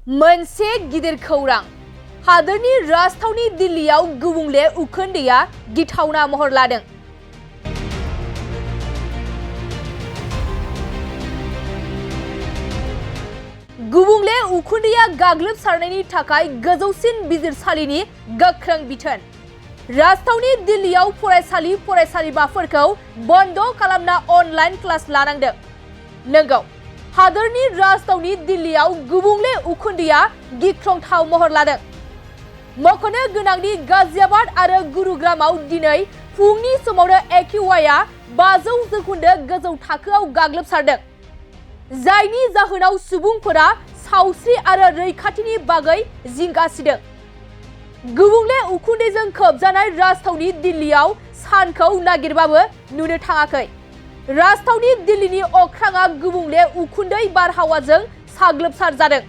मोनसे गिदिर खौरां हादोरनि राजथावनि दिल्लीआव गुबुंले उखुन्दैया गिथावना महर लादों। गुबुंले उखुन्दैया गाग्लोबसारनायनि थाखाय गोजौसिन बिजिरसालिनि गोख्रों बिथोन। राजथावनि दिल्लीआव फरायसालिमाफोरखौ बन्द खालामना अनलाइन क्लास लानांदों। नंगौ, हादोरनि राजथावनि दिल्लीआव गुबुंले उखुन्दैया गिख्रंथाव महर लादों। मख'नो गोनांदि गाजियाबाद आरो गुरुग्रामाव दिनै फुंनि समावनो एकिउआइआ 500 जौखोन्दो गोजौ थाखोआव गाग्लोबसारदों, जायनि जाहोनाव सुबुंफोरा सावस्रि आरो रैखाथिनि बागै जिंगा सिदों। गुबुंले उखुन्दैजों खोबजानाय राजथावनि दिल्लीआव सानखौ नागिरबाबो नुनो थाङाखै। राजथावनि दिल्लीनि अख्राङा गुबुंले उखुन्दै बारहावाजों साग्लोबसार जादों।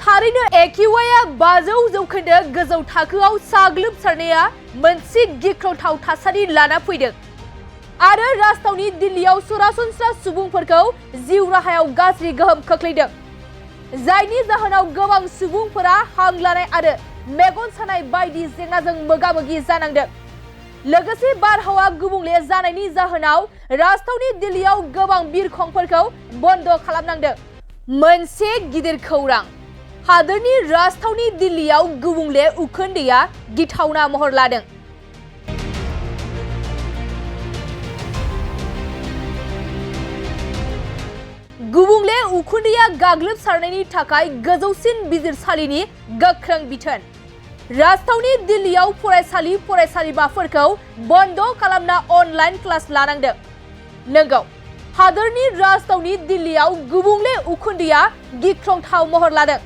थारैनो एकिउआइआ 500 जौखोन्दो गोजौ थाखोआव साग्लोबसारनाया मोनसे गिख्रंथाव थासारि लाना फैदों आरो राजथावनि दिल्लीआव सरासनस्रा सुबुंफोरखौ जिउ राहायाव गाज्रि गोहोम खोख्लैदों, जायनि जाहोनाव गोबां सुबुंफोरा हां लानाय आरो मेगन सानाय बायदि जेंनाजों मोगा-मोगि जानांदों। लोगोसे बारहावा गुबुंले जानायनि जाहोनाव राजथावनि दिल्लीआव गोबां बिरखंफोरखौ बन्द खालामनांदों। मोनसे गिदिर खौरां हादोरनि राजथावनि दिल्लीआव गुबुंले उखुन्दैया गिथावना महर लादों। गुबुंले उखुन्दैया गाग्लोबसारनायनि थाखाय गोजौसिन बिजिरसालिनि गोख्रों बिथोन। राजथावनि दिल्लीआव फरायसालिमाफोरखौ बन्द खालामना अनलाइन क्लास लानांदों। नंगौ, हादोरनि राजथावनि दिल्लीआव गुबुंले उखुन्दैया गिख्रंथाव महर लादों।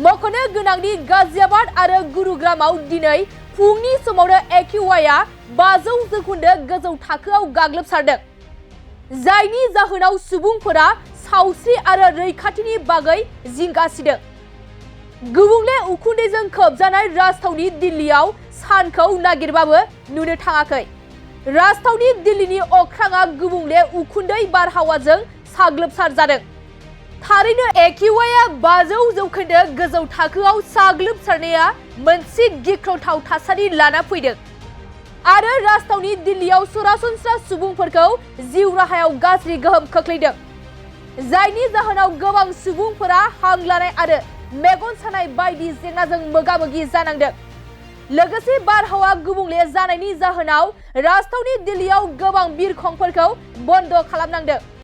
मख'नो गोनांदि गाजियाबाद आरो गुरुग्रामाव दिनै फुंनि समावनो एकिउआइआ 500 जौखोन्दो गोजौ थाखोआव गाग्लोबसारदों, जायनि जाहोनाव सुबुंफोरा सावस्रि आरो रैखाथिनि बागै जिंगा सिदों। गुबुंले उखुन्दैजों खोबजानाय राजथावनि दिल्लीआव सानखौ नागिरबाबो नुनो थाङाखै। राजथावनि दिल्लीनि अख्राङा गुबुंले उखुन्दै बारहावाजों साग्लोबसार जादों। थारैनो एकिउआइआ 500 जौखोन्दो गोजौ थाखोआव साग्लोबसारनाया मोनसे गिख्रंथाव थासारि लाना फैदों आरो राजथावनि दिल्लीआव सरासनस्रा सुबुंफोरखौ जिउ राहायाव गाज्रि गोहोम खोख्लैदों, जायनि जाहोनाव गोबां सुबुंफोरा हां लानाय आरो मेगन सानाय बायदि जेंनाजों मोगा-मोगि जानांदों। लोगोसे बारहावा गुबुंले जानायनि जाहोनाव राजथावनि दिल्लीआव गोबां बिरखंफोरखौ बन्द खालामनांदों।